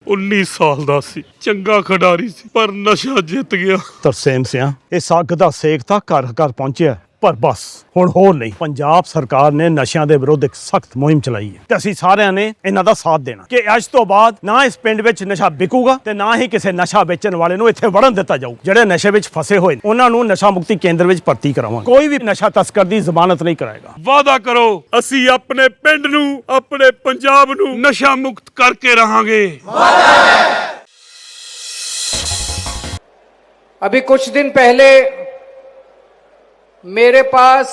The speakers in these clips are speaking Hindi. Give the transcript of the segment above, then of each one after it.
19 ਸਾਲ ਦਾ ਸੀ, ਚੰਗਾ ਖਿਡਾਰੀ ਸੀ, ਪਰ ਨਸ਼ਾ ਜਿੱਤ ਗਿਆ। ਤਰਸੇਮ ਸਿਆ, ਇਸ ਅੱਗ ਦਾ ਸੇਕ ਤਾਂ ਘਰ ਘਰ ਪਹੁੰਚਿਆ, ਪਰ ਬਸ ਹੁਣ ਹੋਰ ਨਹੀਂ। ਪੰਜਾਬ ਸਰਕਾਰ ਨੇ ਨਸ਼ਿਆਂ ਦੇ ਵਿਰੁੱਧ ਇੱਕ ਸਖਤ ਮੁਹਿੰਮ ਚਲਾਈ ਹੈ ਤੇ ਅਸੀਂ ਸਾਰਿਆਂ ਨੇ ਇਹਨਾਂ ਦਾ ਸਾਥ ਦੇਣਾ ਕਿ ਅੱਜ ਤੋਂ ਬਾਅਦ ਨਾ ਇਸ ਪਿੰਡ ਵਿੱਚ ਨਸ਼ਾ ਵਿਕੂਗਾ ਤੇ ਨਾ ਹੀ ਕਿਸੇ ਨਸ਼ਾ ਵੇਚਣ ਵਾਲੇ ਨੂੰ ਇੱਥੇ ਵੜਨ ਦਿੱਤਾ ਜਾਊ। ਜਿਹੜੇ ਨਸ਼ੇ ਵਿੱਚ ਫਸੇ ਹੋਏ ਨੇ ਉਹਨਾਂ ਨੂੰ ਨਸ਼ਾ ਮੁਕਤੀ ਕੇਂਦਰ ਵਿੱਚ ਭਰਤੀ ਕਰਾਵਾਂਗੇ। ਕੋਈ ਵੀ ਨਸ਼ਾ ਤਸਕਰ ਦੀ ਜ਼ਮਾਨਤ ਨਹੀਂ ਕਰਾਏਗਾ। ਵਾਅਦਾ ਕਰੋ, ਅਸੀਂ ਆਪਣੇ ਪਿੰਡ ਨੂੰ, ਆਪਣੇ ਪੰਜਾਬ ਨੂੰ ਨਸ਼ਾ ਮੁਕਤ ਕਰਕੇ रहांगे। अभी कुछ दिन पहले मेरे पास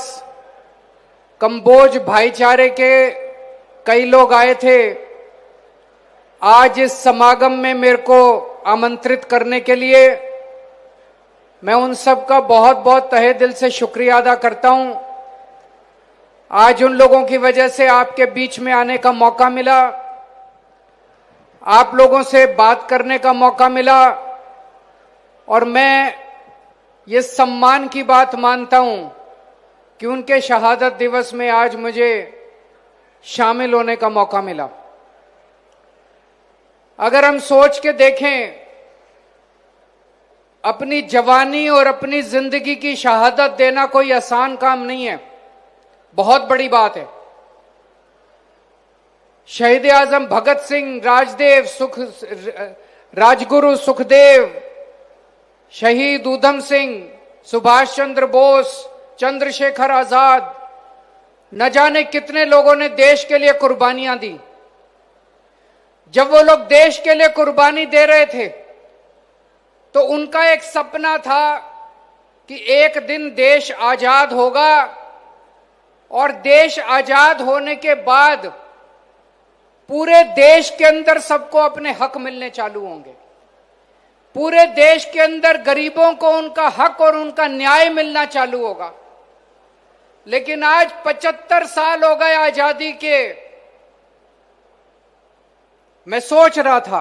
कंबोज भाईचारे के कई लोग आए थे। आज इस समागम में मेरे को आमंत्रित करने के लिए मैं उन सब का बहुत बहुत तहे दिल से शुक्रिया अदा करता हूं। आज उन लोगों की वजह से आपके बीच में आने का मौका मिला, आप लोगों से बात करने का मौका मिला, और मैं ये सम्मान की बात मानता हूं कि उनके शहादत दिवस में आज मुझे शामिल होने का मौका मिला। अगर हम सोच के देखें, अपनी जवानी और अपनी जिंदगी की शहादत देना कोई आसान काम नहीं है, बहुत बड़ी बात है। शहीद आजम भगत सिंह, राजगुरु सुखदेव, शहीद ऊधम सिंह, सुभाष चंद्र बोस, चंद्रशेखर आजाद, न जाने कितने लोगों ने देश के लिए कुर्बानियां दी। जब वो लोग देश के लिए कुर्बानी दे रहे थे तो उनका एक सपना था कि एक दिन देश आजाद होगा और देश आजाद होने के बाद पूरे देश के अंदर सबको अपने हक मिलने चालू होंगे। पूरे देश के अंदर गरीबों को उनका हक और उनका न्याय मिलना चालू होगा। लेकिन आज 75 साल हो गए आजादी के। मैं सोच रहा था,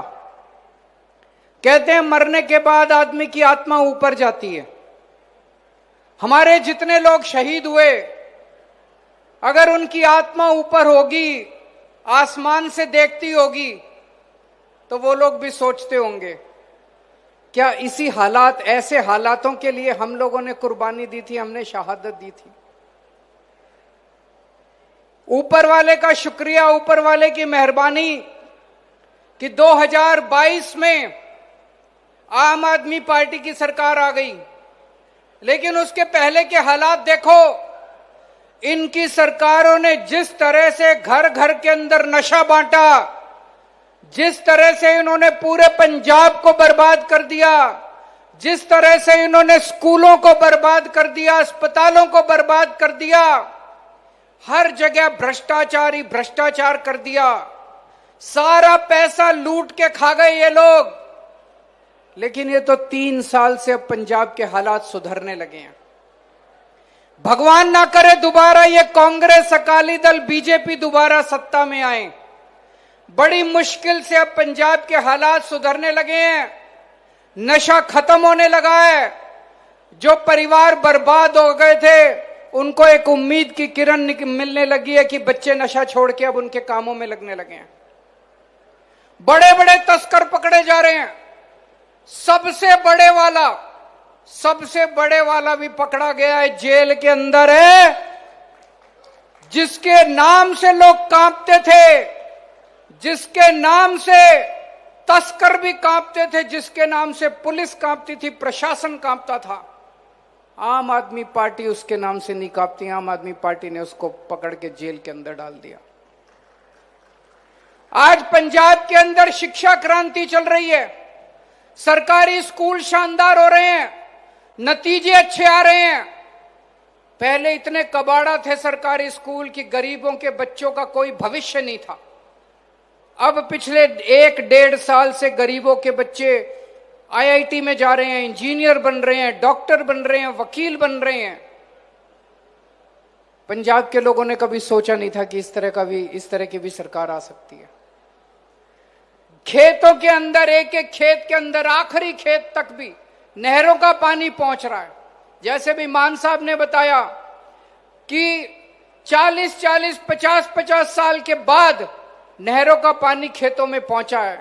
कहते हैं मरने के बाद आदमी की आत्मा ऊपर जाती है। हमारे जितने लोग शहीद हुए, अगर उनकी आत्मा ऊपर होगी, आसमान से देखती होगी, तो वो लोग भी सोचते होंगे क्या इसी हालात, ऐसे हालातों के लिए हम लोगों ने कुर्बानी दी थी, हमने शहादत दी थी। ऊपर वाले का शुक्रिया, ऊपर वाले की मेहरबानी कि 2022 में आम आदमी पार्टी की सरकार आ गई। लेकिन उसके पहले के हालात देखो, इनकी सरकारों ने जिस तरह से घर घर के अंदर नशा बांटा, जिस तरह से इन्होंने पूरे पंजाब को बर्बाद कर दिया, जिस तरह से इन्होंने स्कूलों को बर्बाद कर दिया, अस्पतालों को बर्बाद कर दिया, हर जगह भ्रष्टाचार ही भ्रष्टाचार कर दिया, सारा पैसा लूट के खा गए ये लोग। लेकिन ये तो 3 साल से अब पंजाब के हालात सुधरने लगे हैं। भगवान ना करे दोबारा ये कांग्रेस, अकाली दल, बीजेपी दोबारा सत्ता में आए। बड़ी मुश्किल से अब पंजाब के हालात सुधरने लगे हैं, नशा खत्म होने लगा है। जो परिवार बर्बाद हो गए थे उनको एक उम्मीद की किरण मिलने लगी है कि बच्चे नशा छोड़ के अब उनके कामों में लगने लगे हैं। बड़े बड़े तस्कर पकड़े जा रहे हैं। सबसे बड़े वाला भी पकड़ा गया है, जेल के अंदर है, जिसके नाम से लोग कांपते थे, जिसके नाम से तस्कर भी कांपते थे, जिसके नाम से पुलिस कांपती थी, प्रशासन कांपता था। आम आदमी पार्टी उसके नाम से नहीं कांपती। आम आदमी पार्टी ने उसको पकड़ के जेल के अंदर डाल दिया। आज पंजाब के अंदर शिक्षा क्रांति चल रही है। सरकारी स्कूल शानदार हो रहे हैं, नतीजे अच्छे आ रहे हैं। पहले इतने कबाड़ा थे सरकारी स्कूल की गरीबों के बच्चों का कोई भविष्य नहीं था। अब पिछले 1-1.5 साल से गरीबों के बच्चे आईआईटी में जा रहे हैं, इंजीनियर बन रहे हैं, डॉक्टर बन रहे हैं, वकील बन रहे हैं। पंजाब के लोगों ने कभी सोचा नहीं था कि इस तरह की भी सरकार आ सकती है। खेतों के अंदर, एक एक खेत के अंदर, आखिरी खेत तक भी नहरों का पानी पहुंच रहा है। जैसे भी मान साहब ने बताया कि 40-40, 50-50 साल के बाद नहरों का पानी खेतों में पहुंचा है।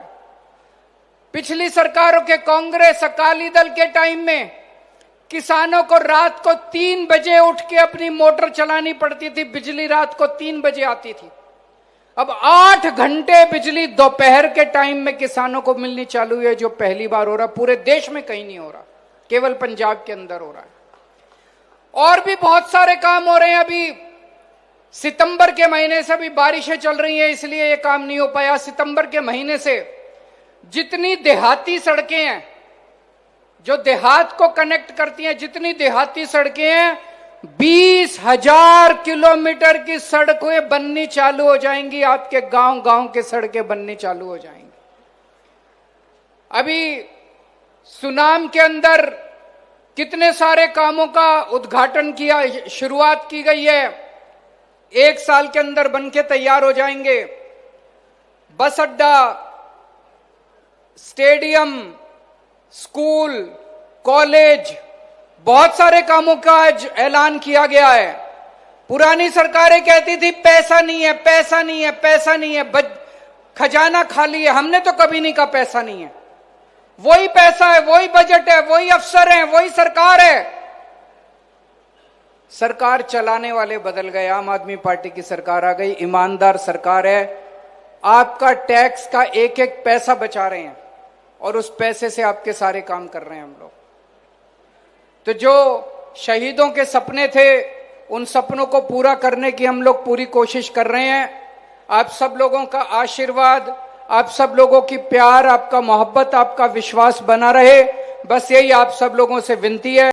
पिछली सरकारों के कांग्रेस अकाली दल के टाइम में किसानों को रात को 3 बजे उठ के अपनी मोटर चलानी पड़ती थी, बिजली रात को 3 बजे आती थी। अब 8 घंटे बिजली दोपहर के टाइम में किसानों को मिलनी चालू है, जो पहली बार हो रहा, पूरे देश में कहीं नहीं हो रहा, केवल पंजाब के अंदर हो रहा है। और भी बहुत सारे काम हो रहे हैं। अभी सितंबर के महीने से अभी बारिशें चल रही हैं, इसलिए ये काम नहीं हो पाया। सितंबर के महीने से जितनी देहाती सड़कें हैं, जो देहात को कनेक्ट करती हैं, जितनी देहाती सड़कें हैं, 20,000 किलोमीटर की सड़कें बननी चालू हो जाएंगी। आपके गांव गांव के सड़कें बननी चालू हो जाएंगी। अभी सुनाम के अंदर कितने सारे कामों का उद्घाटन किया, शुरुआत की गई है, 1 साल के अंदर बनके तैयार हो जाएंगे। बस अड्डा, स्टेडियम, स्कूल, कॉलेज, बहुत सारे कामों का आज ऐलान किया गया है। पुरानी सरकारें कहती थी पैसा नहीं है, पैसा नहीं है, पैसा नहीं है, खजाना खाली है। हमने तो कभी नहीं कहा पैसा नहीं है। वही पैसा है, वही बजट है, वही अफसर है, वही सरकार है। सरकार चलाने वाले बदल गए, आम आदमी पार्टी की सरकार आ गई, ईमानदार सरकार है। आपका टैक्स का एक एक पैसा बचा रहे हैं और उस पैसे से आपके सारे काम कर रहे हैं हम लोग। तो जो शहीदों के सपने थे, उन सपनों को पूरा करने की हम लोग पूरी कोशिश कर रहे हैं। आप सब लोगों का आशीर्वाद, आप सब लोगों की प्यार, आपका मोहब्बत, आपका विश्वास बना रहे, बस यही आप सब लोगों से विनती है।